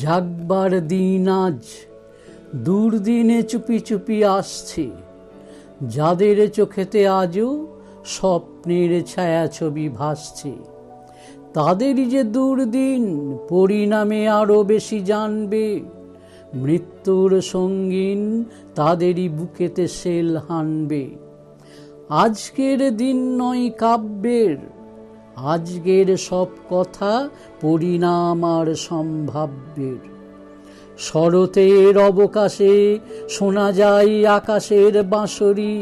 জাগবার দিন আজ, দুর্দিনে চুপি চুপি আসছে, যাদের চোখেতে আজও স্বপ্নের ছায়াছবি ভাসছে। তাদেরই যে দুর্দিন পরিণামে আরো বেশি জানবে, মৃত্যুর সঙ্গীন তাদেরই বুকেতে সেল হানবে। আজকের দিন নয় কাব্যের, আজকের সব কথা পরিণাম আর সম্ভাব্যের। শরতের অবকাশে শোনা যায় আকাশের বাঁশরি,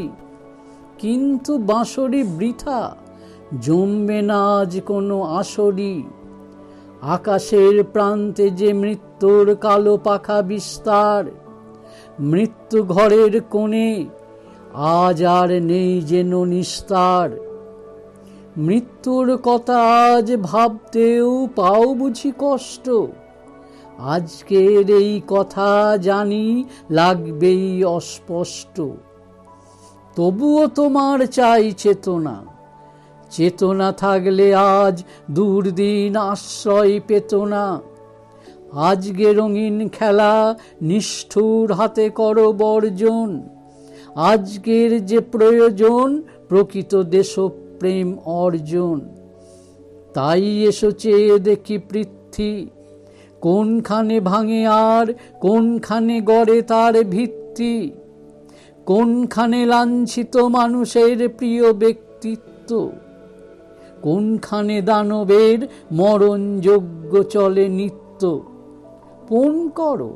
কিন্তু বাঁশরি বৃথা, জমবে না আজ কোনো আসরি। আকাশের প্রান্তে যে মৃত্যুর কালো পাখা বিস্তার, মৃত্যু ঘরের কোণে আজ আর নেই যেন নিস্তার। মৃত্যুর কথা আজ ভাবতেও পাও বুঝি কষ্ট, আজকের এই কথা জানি লাগবেই অস্পষ্ট। তবুও তোমার চাই চেতনা, চেতনা থাকলে আজ দুর্দিন আশ্রয় পেত না। আজকে রঙিন খেলা নিষ্ঠুর হাতে করো বর্জন, আজকের যে প্রয়োজন প্রকৃত দেশপ্রেম অর্জন। তাই এসো চেয়ে দেখি পৃথ্বী, কোনখানে ভাঙে আর কোনখানে গড়ে তার ভিত্তি, কোনখানে লাঞ্ছিত মানুষের প্রিয় ব্যক্তিত্ব, কোনখানে দানবের মরণযোগ্য চলে নিত্য। পণ করো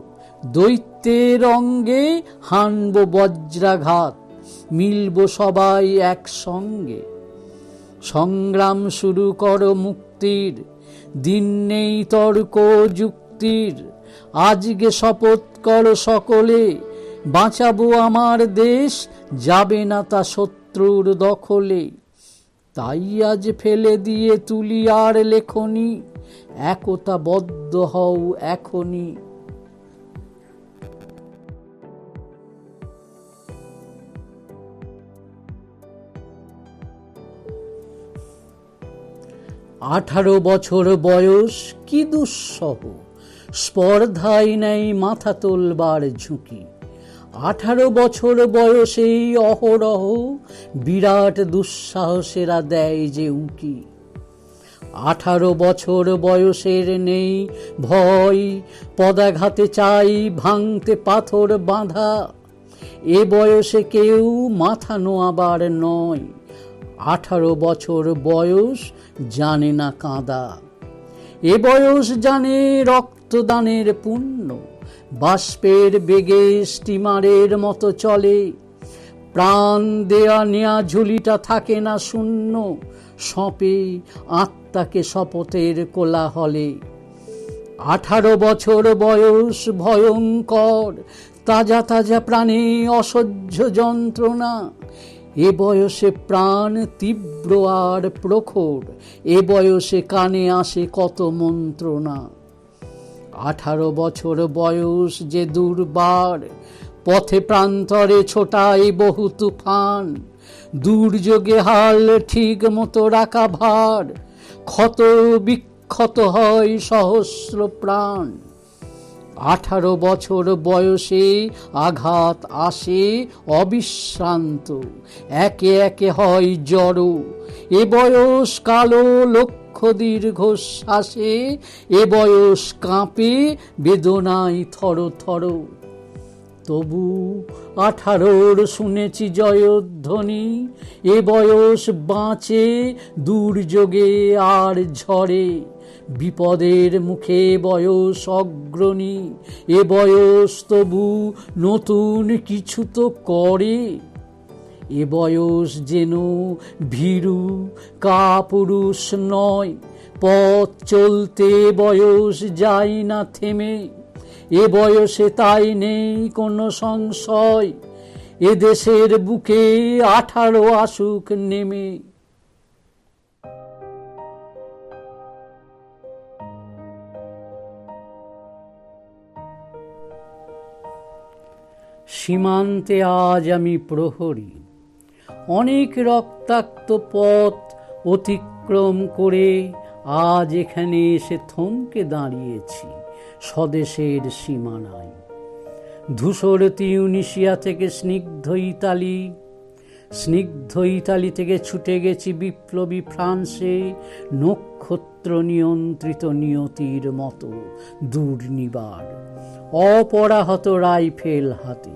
দৈত্যের অঙ্গে, হানব বজ্রাঘাত, মিলব সবাই একসঙ্গে। সংগ্রাম শুরু করো মুক্তির, দিন নেই তর্ক যুক্তির। আজকে শপথ করো সকলে, বাঁচাবো আমার দেশ, যাবে না তা শত্রুর দখলে। তাই আজ ফেলে দিয়ে তুলি আর লেখনি, একতাবদ্ধ হও এখনই। আঠারো বছর বয়স কি দুঃসহ, স্পর্ধায় নেই মাথা তোলবার ঝুঁকি। 18 বছর বয়সেই অহরহ বিরাট দুঃসাহসেরা দেয় যে উঁকি। 18 বছর বয়সের নেই ভয়, পদাঘাতে চাই ভাঙতে পাথর বাঁধা। এ বয়সে কেউ মাথা নোয়াবার নয়, 18 বছর বয়স জানে না কাঁদা। এ বয়স জানে রক্তদানের পুণ্য, বাষ্পের বেগে স্টিমারের মতো চলে। প্রাণ দেয়া নেয়া ঝুলিটা থাকে না শূন্য, সঁপে আত্মাকে শপথের কোলাহলে। 18 বছর বয়স ভয়ঙ্কর, তাজা তাজা প্রাণে অসহ্য যন্ত্রণা। এ বয়সে প্রাণ তীব্র আর প্রখর, এ বয়সে কানে আসে কত মন্ত্রণা। 18 বছর বয়স যে দুর্বার, পথে প্রান্তরে ছোটায় বহু তুফান। দুর্যোগে হাল ঠিক মতো রাখা ভার, ক্ষত বিক্ষত হয় সহস্র প্রাণ। 18 বছর বয়সে আঘাত আসে অবিশ্রান্ত, একে একে হয় জড়ো। এ বয়স কালো লক্ষ দীর্ঘশ্বাসে, এ বয়স কাঁপে বেদনায় থর থর। তবু 18 শুনেছি জয়ধ্বনি, এ বয়স বাঁচে দুর্যোগে আর ঝড়ে। বিপদের মুখে বয়স অগ্রণী, এ বয়স তবু নতুন কিছু তো করে। এ বয়স যেন ভীরু কাপুরুষ নয়, পথ চলতে বয়স যায় না থেমে। এ বয়সে তাই নেই কোনো সংশয়, এ দেশের বুকে 18 আসুক নেমে। সীমান্তে আজ আমি প্রহরী, অনেক রক্তাক্ত পথ অতিক্রম করে আজ এখানে এসে থমকে দাঁড়িয়েছি। স্বদেশের সীমানায়। ধূসর তিউনিসিয়া থেকে স্নিগ্ধ ইতালি থেকে ছুটে গেছি বিপ্লবী ফ্রান্সে, নক্ষত্র নিয়ন্ত্রিত নিয়তির মতো দুর্নিবার অপরাহত রাইফেল হাতে।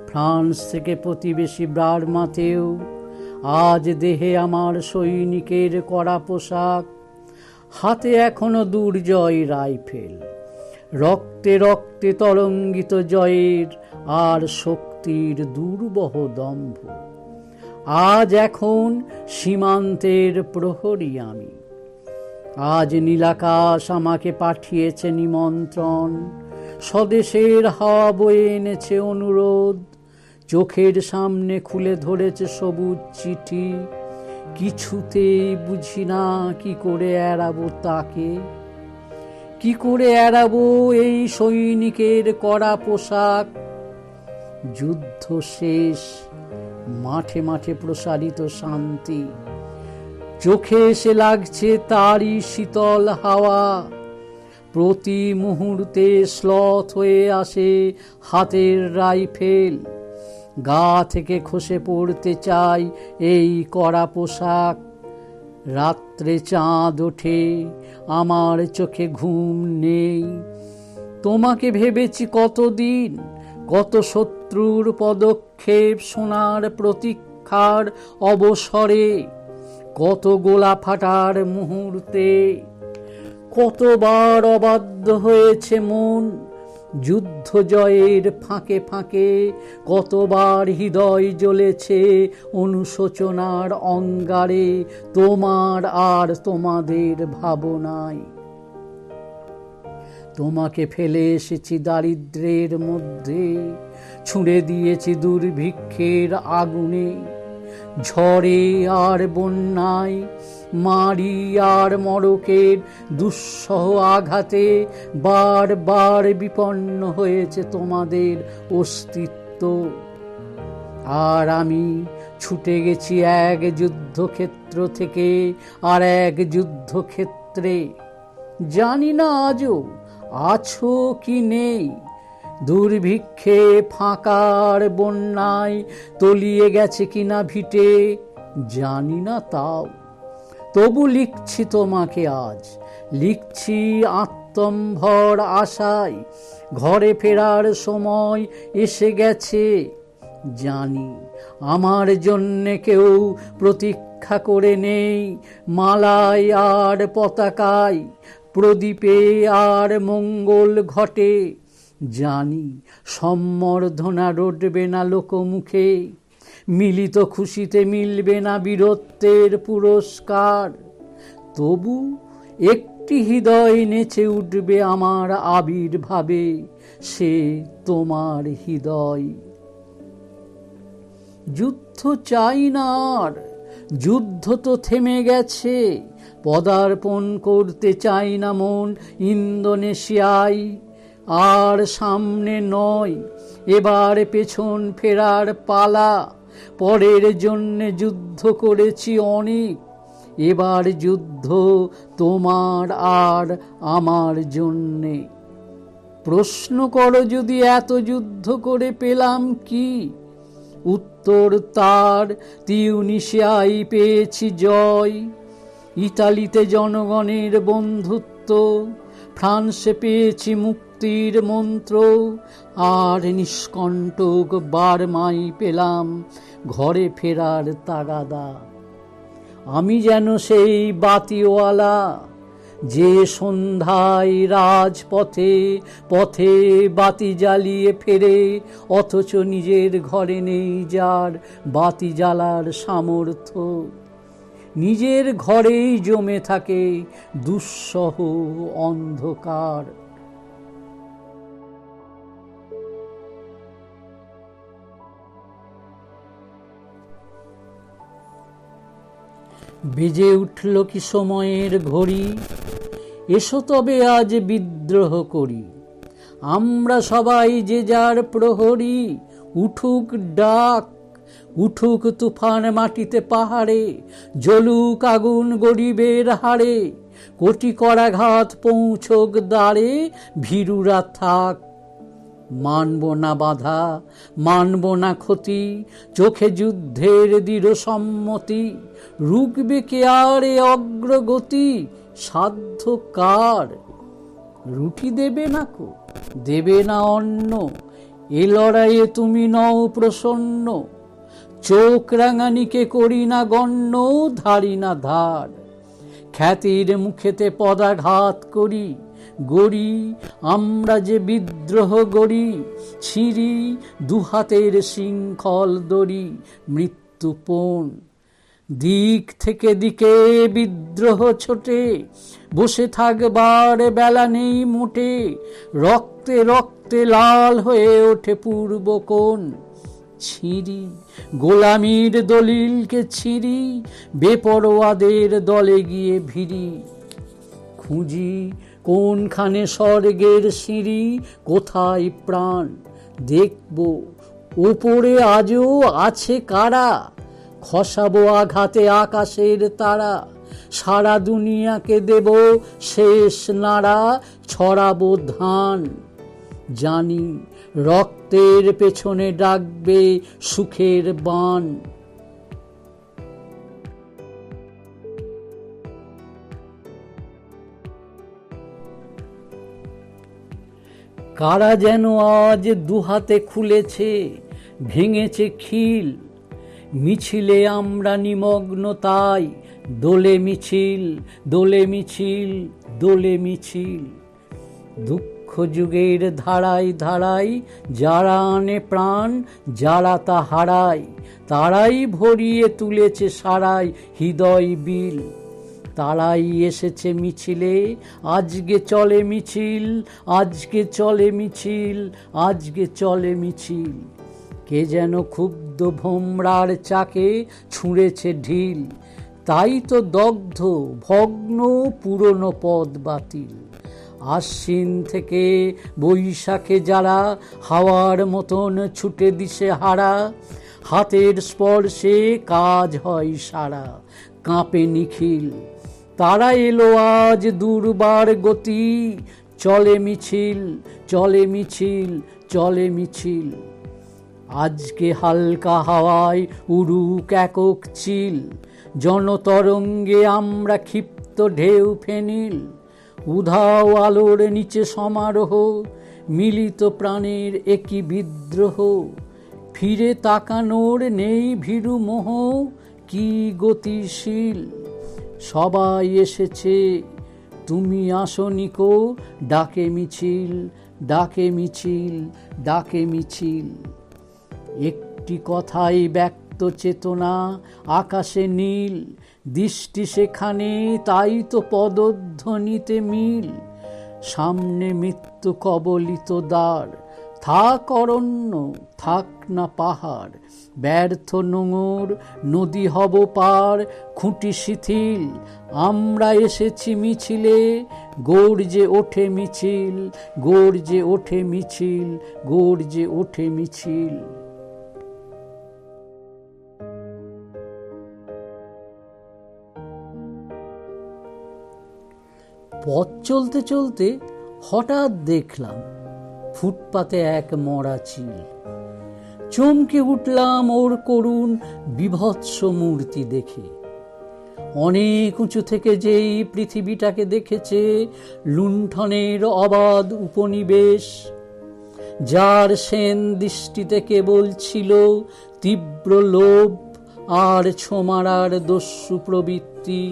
ফ্রান্স থেকে প্রতিবেশী বার্মাতেও আজ দেহে আমার সৈনিকের কড়া পোশাক, হাতে এখনো দুর্জয় রাইফেল, রক্তে রক্তে তরঙ্গিত জয়ের আর শক্তির দুর্বহ দম্ভ। আজ এখন সীমান্তের প্রহরী আমি, আজ নীলাকাশ আমাকে পাঠিয়েছে নিমন্ত্রণ, স্বদেশের হাওয়া বয়ে এনেছে অনুরোধ, চোখের সামনে খুলে ধরেছে সবুজ চিঠি। কিছুতেই বুঝি না কি করে এড়াবো তাকে, কি করে এড়াবো এই সৈনিকের কড়া পোশাক। যুদ্ধ শেষ, মাঠে মাঠে প্রসারিত শান্তি, চোখে এসে লাগছে তারই শীতল হাওয়া। প্রতি মুহূর্তে শ্লথ হয়ে আসে হাতের রাইফেল, গা থেকে খসে পড়তে চাই এই কড়া পোশাক। রাত্রে চাঁদ ওঠে, আমার চোখে ঘুম নেই, তোমাকে ভেবেছি কতদিন, কত শত্রুর পদক্ষেপ শোনার প্রতীক্ষার অবসরে, কত গোলা ফাটার মুহূর্তে, কতবার অবাধ্য হয়েছে মন যুদ্ধ জয়ের ফাঁকে ফাঁকে, কতবার হৃদয় জ্বলেছে অনুশোচনার অঙ্গারে তোমার আর তোমাদের ভাবনায়। তোমাকে ফেলে এসেছি দারিদ্র্যের মধ্যে, ছুঁড়ে দিয়েছি দুর্ভিক্ষের আগুনে, ঝড়ে আর বন্যায়, মারি আর মড়কের দুঃসহ আঘাতে বার বার বিপন্ন হয়েছে তোমাদের অস্তিত্ব। আর আমি ছুটে গেছি এক যুদ্ধক্ষেত্র থেকে আর এক যুদ্ধক্ষেত্রে, জানি না আজও আছো কি নেই, দুর্ভিক্ষে ফাঁকার বন্যায় তলিয়ে গেছে কিনা ভিটে, জানি না তাও। তবু লিখছি তোমাকে আজ, লিখছি আত্মম্ভর আশায়, ঘরে ফেরার সময় এসে গেছে। জানি আমার জন্যে কেউ প্রতীক্ষা করে নেই, মালায় আর পতাকায়, প্রদীপে আর মঙ্গল ঘটে। জানি সম্বর্ধনা রটবে না লোকমুখে, মিলিত খুশিতে মিলবে না বীরত্বের পুরস্কার। তবু একটি হৃদয় নেচে উঠবে আমার আবির্ভাবে, সে তোমার হৃদয়। যুদ্ধ চাই না আর, যুদ্ধ তো থেমে গেছে, পদার্পণ করতে চাই না মন ইন্দোনেশিয়ায়। আর সামনে নয়, এবার পেছন ফেরার পালা, পরের জন্যে যুদ্ধ করেছি অনেক, এবার যুদ্ধ তোমার আর আমার জন্যে। প্রশ্ন করো যদি এত যুদ্ধ করে পেলাম কি, উত্তর তার তিউনিসিয়ায় পেয়েছি জয়, ইতালিতে জনগণের বন্ধুত্ব, ফ্রান্সে পেয়েছি মুক্তির মন্ত্র, আর নিষ্কণ্টক বার্মায় পেলাম ঘরে ফেরার তাগাদা। আমি যেন সেই বাতিওয়ালা, যে সন্ধ্যায় রাজপথে পথে বাতি জ্বালিয়ে ফেরে, অথচ নিজের ঘরে নেই যার বাতি জ্বালার সামর্থ্য। নিজের ঘরেই জমে থাকে দুঃসহ অন্ধকার। বেজে উঠল কি সময়ের ঘড়ি, এসো তবে আজ বিদ্রোহ করি। আমরা সবাই যে যার প্রহরী, উঠুক ডাক, উঠুক তুফান মাটিতে পাহাড়ে, জ্বলুক আগুন গরিবের হাড়ে, কোটি করাঘাত পৌঁছক দ্বারে, ভীরুরা থাক। মানব না বাধা, মানব না ক্ষতি, চোখে যুদ্ধের দৃঢ় সম্মতি। রুখবে কে আর এ অগ্রগতি, সাধ্য কার? রুটি দেবে না কো, দেবে না অন্ন, এ লড়াইয়ে তুমি নও প্রসন্ন। চোখ রাঙানিকে করি না গণ্য, ধারি না ধার। খ্যাতির মুখেতে পদাঘাত করি, গড়ি আমরা যে বিদ্রোহ গড়ি। ছিঁড়ি দুহাতের শৃঙ্খল দড়ি, মৃত্যুপণ। দিক থেকে দিকে বিদ্রোহ ছোটে, বসে থাকবার বেলা নেই মোটে। রক্তে রক্তে লাল হয়ে ওঠে পূর্বকোণ। ছিঁড়ি গোলামীর দলিলকে, ছিঁড়ি বেপরোয়াদের দলে গিয়ে ভিড়ি। খুঁজি কোনখানে স্বর্গের সিঁড়ি, কোথায় প্রাণ? দেখব ওপরে আজও আছে কারা, খসাবো আঘাতে আকাশের তারা। সারা দুনিয়াকে দেব শেষ নাড়া, ছড়াবো ধান। জানি রক্তের পেছনে ডাকবে সুখের বান। কারা যেন আজ দুহাতে খুলেছে, ভেঙেছে খিল। মিছিলে আমরা নিমগ্ন তাই, দোলে মিছিল, দোলে মিছিল, দোলে মিছিল। দুঃখ যুগের ধারায় ধারায় যারা আনে প্রাণ, যারা তা হারায়, তারাই ভরিয়ে তুলেছে সারাই হৃদয় বিল। তারাই এসেছে মিছিলে, আজকে চলে মিছিল, আজকে চলে মিছিল, আজকে চলে মিছিল। কে যেন ক্ষুব্ধ ভোমরার চাকে ছুঁড়েছে ঢিল, তাই তো দগ্ধ ভগ্ন পুরনো পদ বাতিল। আশ্বিন থেকে বৈশাখে যারা হাওয়ার মতন ছুটে দিশে হারা, হাতের স্পর্শে কাজ হয় সারা, কাঁপে নিখিল। তারা এলো আজ দুর্বার গতি, চলে মিছিল, চলে মিছিল, চলে মিছিল। আজকে হালকা হাওয়ায় উড়ুক একক চিল, জনতরঙ্গে আমরা ক্ষিপ্ত ঢেউ ফেনিল। উধাও আলোর নিচে সমারোহ, মিলিত প্রাণের একই বিদ্রোহ। ফিরে তাকানোর নেই ভীরু মোহ, কি গতিশীল। সবাই এসেছে, তুমি আসনি কো, ডাকে মিছিল, ডাকে মিছিল, ডাকে মিছিল। একটি কথাই ব্যক্ত চেতনা, আকাশে নীল। দৃষ্টি সেখানে, তাই তো পদধ্বনিতে মিল। সামনে মৃত্যু কবলিত দ্বার, থাক অরণ্য, থাক না পাহাড়। ব্যর্থ নোঙর নদী হব পার, খুঁটি শিথিল। আমরা এসেছি মিছিলে, গর্জে ওঠে মিছিল, গর্জে ওঠে মিছিল, গর্জে ওঠে মিছিল। পথ চলতে চলতে হঠাৎ দেখলাম ফুটপাতে এক মরা চিল। চমকে উঠলাম ওর করুণ বিভৎস মূর্তি দেখে। অনেক উঁচু থেকে যেই পৃথিবীটাকে দেখেছে, লুণ্ঠনের অবাধ উপনিবেশ। যার সেন দৃষ্টিতে কেবল ছিল তীব্র লোভ আর ছোমারার দস্যু প্রবৃত্তি,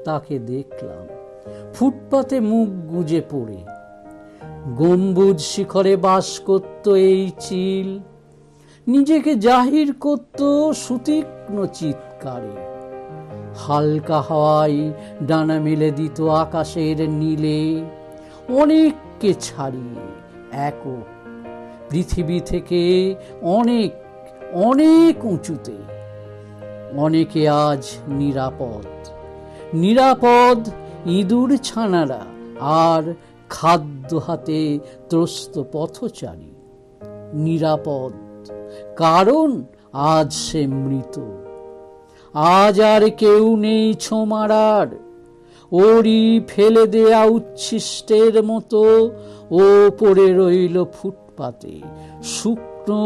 তাকে দেখলাম ফুটপাতে মুখ গুজে পড়ে। গম্বুজ শিখরে বাস করত এই চিল, নিজেকে জাহির করত সুতীক্ষ্ণ চিৎকারে। হালকা হাওয়ায় ডানা মেলে দিত আকাশের নীলে, অনেককে ছাড়িয়ে একক পৃথিবী থেকে অনেক অনেক উঁচুতে। অনেকে আজ নিরাপদ, নিরাপদ ইঁদুর ছানারা আর খাদ্য হাতে ত্রস্ত পথচারী। নিরাপদ কারণ আজ সে মৃত। আজ আর কেউ নেই ছোমারার, ওরই ফেলে দেয়া উচ্ছিষ্টের মতো ও পড়ে রইল ফুটপাতে শুকনো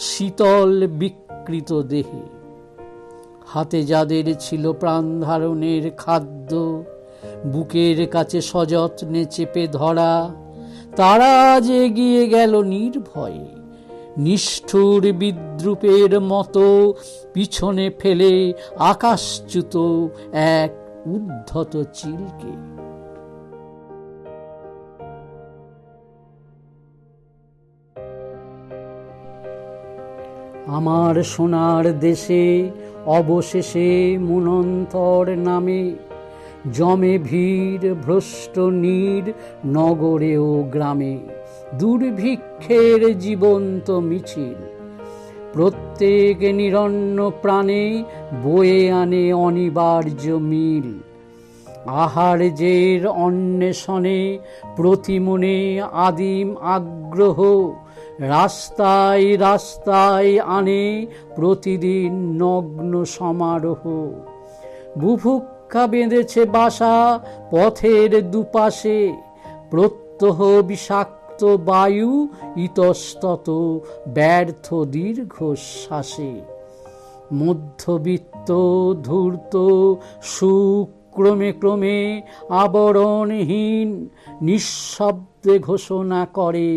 শীতল বিকৃত দেহে। হাতে যাদের ছিল প্রাণ ধারণের খাদ্য, বুকের কাছে সযত্নে চেপে ধরা, তারা যে এগিয়ে গেল নির্ভয়ে, নিষ্ঠুর বিদ্রুপের মতো পিছনে ফেলে আকাশচ্যুত এক উদ্ধত চিলকে। আমার সোনার দেশে অবশেষে মনন্তর নামে জমে ভিড় ভ্রষ্ট নীড় নগরে ও গ্রামে, দুর্ভিক্ষের জীবন্ত মিছিল। প্রত্যেক নিরন্ন প্রাণে বয়ে আনে অনিবার্য মিল। আহার্যের অন্বেষণে প্রতিমনে আদিম আগ্রহ, রাস্তায় রাস্তায় আনে প্রতিদিন নগ্ন সমারোহ। বুভুক্ষা বেঁধেছে বাসা পথের দুপাশে, প্রত্যহ বিষাক্ত বায়ু ইতস্তত ব্যর্থ দীর্ঘশ্বাসে। মধ্যবিত্ত ধূর্ত সুখ ক্রমে ক্রমে আবরণহীন নিঃশব্দে ঘোষণা করে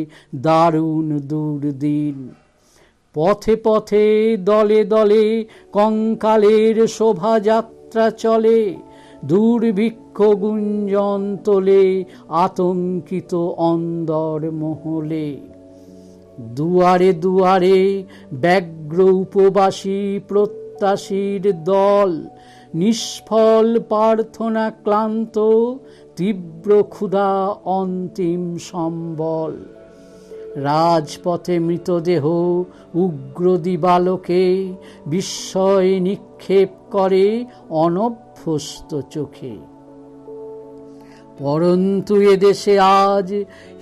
দারুণ দুর্দিন। পথে পথে দলে দলে কঙ্কালের শোভাযাত্রা চলে, দুর্ভিক্ষ গুঞ্জন তোলে আতঙ্কিত অন্দর মহলে। দুয়ারে দুয়ারে ব্যগ্র উপবাসী প্রত্যাশীর দল, নিষ্ফল প্রার্থনা ক্লান্ত তীব্র ক্ষুধা অন্তিম সম্বল। রাজপথে মৃতদেহ উগ্র দিবালোকে বিস্ময় নিক্ষেপ করে অনভ্যস্ত চোখে। পরন্তু এদেশে আজ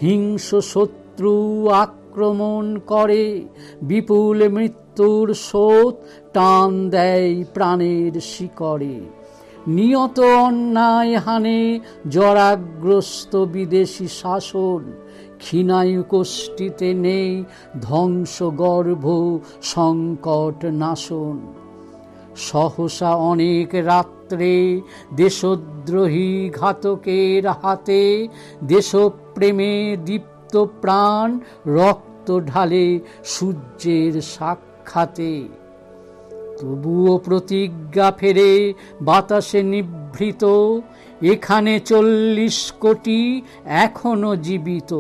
হিংস্র শত্রু আক্রমণ করে, বিপুল মৃত্যুর স্রোত টান দেয় প্রাণের শিকড়ে। নিয়ত অন্যায় হানে জরাগ্রস্ত বিদেশি শাসন, ক্ষীণায়ু কোষ্ঠীতে নেই ধ্বংসগর্ভ সংকট নাশন। সহসা অনেক রাত্রে দেশদ্রোহী ঘাতকের হাতে দেশপ্রেমে দীপ্ত প্রাণ রক্ত ঢালে সূর্যের সাক্ষাতে। তবুও প্রতিজ্ঞা ফেরে বাতাসে নিভৃত, এখানে 40 কোটি এখনো জীবিত।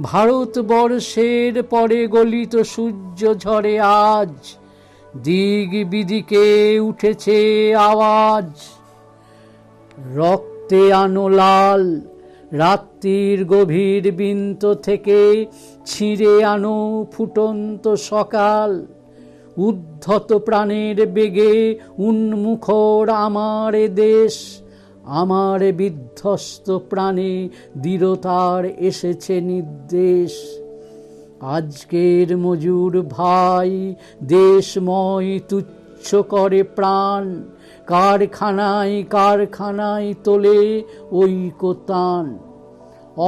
ভারতবর্ষের পরে গলিত সূর্য ঝরে আজ, দিক বিদিকে উঠেছে আওয়াজ। রক্তে আনো লাল রাত্রির গভীর বিন্ত থেকে ছিঁড়ে আনো ফুটন্ত সকাল। উদ্ধত প্রাণের বেগে উন্মুখর আমার দেশ, আমার বিধ্বস্ত প্রাণে দৃঢ়তার এসেছে নির্দেশ। আজকের মজুর ভাই দেশময় তুচ্ছ করে প্রাণ, কারখানায় কারখানায় তোলে ঐকতান।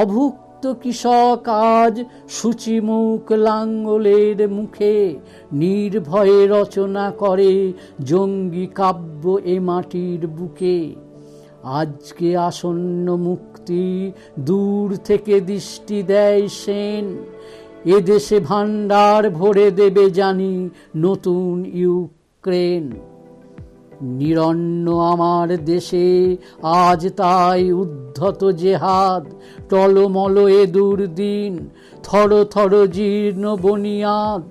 অভুক্ত কৃষক আজ সূচিমুখ লাঙ্গলের মুখে নির্ভয়ে রচনা করে জঙ্গি কাব্য এ মাটির বুকে। আজকে আসন্ন মুক্তি দূর থেকে দৃষ্টি দেয় সেন, এদেশে ভাণ্ডার ভরে দেবে জানি নতুন ইউক্রেন। নিরন্ন আমার দেশে আজ তাই উদ্ধত জেহাদ, টলমল এ দুর্দিন, থর থর জীর্ণ বনিয়াদ।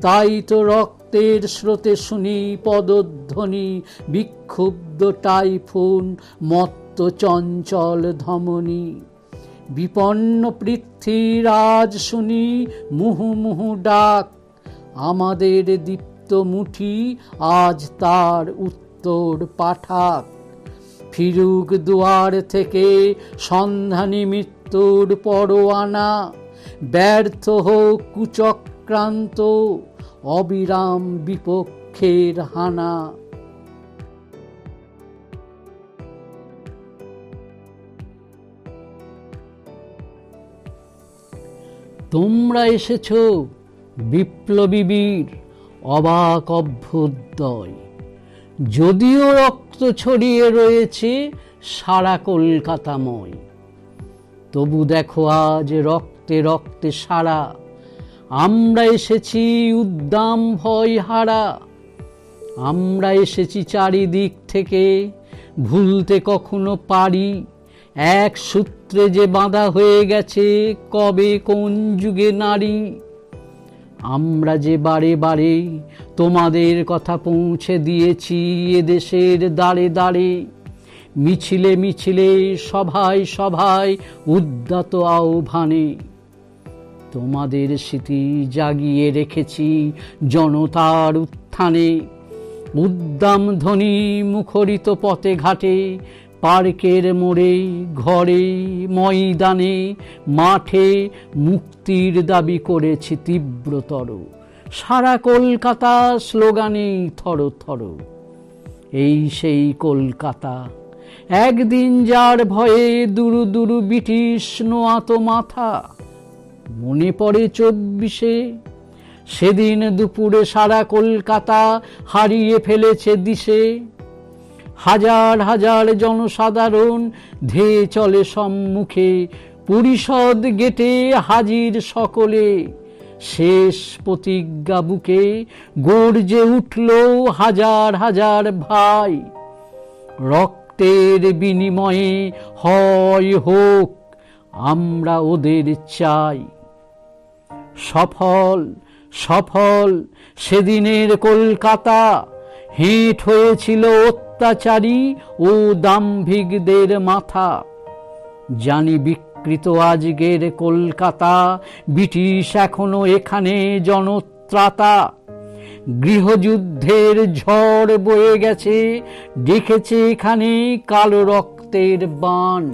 তাই তো রক্তের স্রোতে শুনি পদধ্বনি, বিক্ষুব্ধ টাইফুন মত্ত চঞ্চল ধমনী। বিপন্ন পৃথ্বীর আজ শুনি মুহু মুহু ডাক, আমাদের দীপ্ত মুঠি আজ তার উত্তর পাঠাক। ফিরুক দুয়ার থেকে সন্ধানী মৃত্যুর পরোয়ানা, ব্যর্থ হোক কুচক্রান্ত অবিরাম বিপক্ষের হানা। তোমরা এসেছ বিপ্লবী বীর, অবাক অভ্যুদয়। যদিও রক্ত ছড়িয়ে রয়েছে সারা কলকাতাময়, তবু দেখো আজ রক্তে রক্তে সারা, আমরা এসেছি উদ্দাম ভয় হারা। আমরা এসেছি চারিদিক থেকে, ভুলতে কখনো পারি এক সূত্রে যে বাঁধা হয়ে গেছে কবে কোন যুগে নারী। আমরা যে বারে বারে তোমাদের কথা পৌঁছে দিয়েছি এদেশের দাঁড়ে দাঁড়ে, মিছিলে মিছিলে সভায় সভায় উদ্যত আহ্বানে। তোমাদের স্মৃতি জাগিয়ে রেখেছি জনতার উত্থানে, উদ্দাম ধ্বনি মুখরিত পথে ঘাটে, পার্কের মোড়ে, ঘরে, ময়দানে, মাঠে মুক্তির দাবি করেছি তীব্রতর। সারা কলকাতা স্লোগানে থর থর। এই সেই কলকাতা, একদিন যার ভয়ে দুরু দুরু ব্রিটিশ নোয়াত মাথা। মনে পড়ে 24-এ, সেদিন দুপুরে সারা কলকাতা হারিয়ে ফেলেছে দিশে। হাজার হাজার জনসাধারণ ধেয়ে চলে সম্মুখে, পরিষদ গেটে হাজির সকলে। শেষ প্রতিজ্ঞা বুকে গর্জে উঠল হাজার হাজার ভাই, রক্তের বিনিময়ে হয় হোক, আমরা ওদের চাই। সফল সফল সেদিনের কলকাতা, হেঁট হয়েছিল অত্যাচারী ও দাম্ভিকদের মাথা। জানি বিকৃত আজকের কলকাতা, ব্রিটিশ এখনো এখানে জনত্রাতা। গৃহযুদ্ধের ঝড় বয়ে গেছে, দেখেছে এখানে কালো রক্তের বান।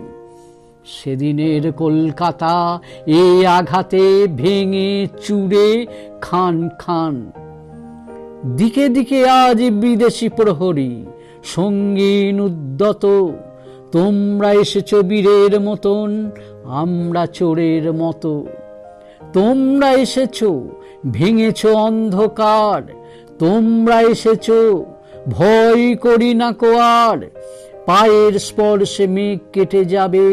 সেদিনের কলকাতা এ আঘাতে ভেঙে চুরে খান খান। দিকে দিকে আজ বিদেশি প্রহরী, সঙ্গীন উদ্যত। তোমরা এসেছ বীরের মতন, আমরা চোরের মতো। তোমরা এসেছ ভেঙেছ অন্ধকার, তোমরা এসেছ ভয় করি না কোয়ার। পায়ের স্পর্শে মেঘ কেটে যাবে,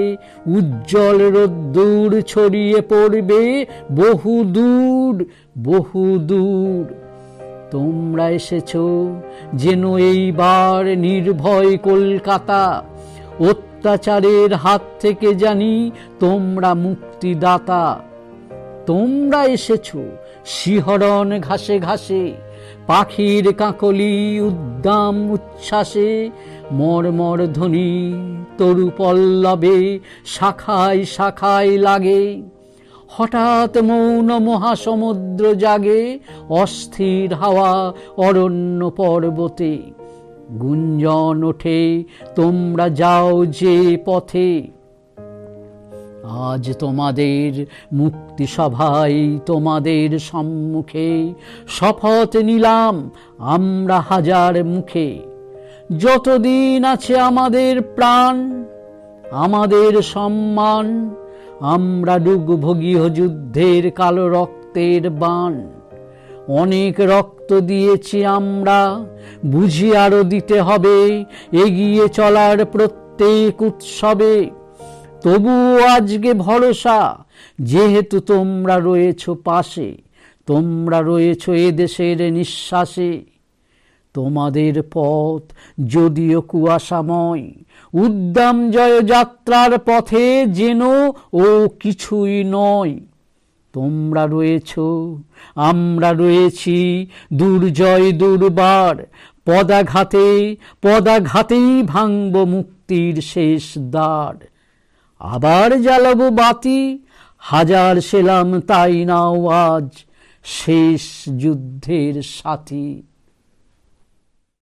উজ্জ্বল রোদ্দুর ছড়িয়ে পড়বে বহু দূর বহু দূর। তোমরা এসেছ যেন এইবার নির্ভয় কলকাতা, অত্যাচারের হাত থেকে জানি তোমরা মুক্তিদাতা। তোমরা এসেছ শিহরণ ঘাসে ঘাসে, পাখির কাকলি উদ্দাম উচ্ছ্বাসে। মর্মর ধ্বনি তরু পল্লবে শাখায় শাখায় লাগে। হঠাৎ মৌন মহাসমুদ্র জাগে, অস্থির হাওয়া অরণ্য পর্বতে। গুঞ্জন ওঠে তোমরা যাও যে পথে। আজ তোমাদের মুক্তি সভায় তোমাদের সম্মুখে শপথ নিলাম আমরা হাজার মুখে। যতদিন আছে আমাদের প্রাণ, আমাদের সম্মান, আমরা ডুগভোগী যুদ্ধের কালো রক্তের বান। অনেক রক্ত দিয়েছি আমরা, বুঝি আরো দিতে হবে এগিয়ে চলার প্রত্যেক উৎসবে। তবুও আজকে ভরসা, যেহেতু তোমরা রয়েছ পাশে, তোমরা রয়েছ এদেশের নিঃশ্বাসে। তোমাদের পথ যদিও কুয়াশাময়, উদ্দাম জয় যাত্রার পথে যেন ও কিছুই নয়। তোমরা রয়েছ, আমরা রয়েছি, দুর্জয় দুর্বার। পদাঘাতে পদাঘাতেই ভাঙব মুক্তির শেষ দ্বার। আবার জ্বালাবো বাতি, হাজার সেলাম তাই নাও আজ শেষ যুদ্ধের সাথী।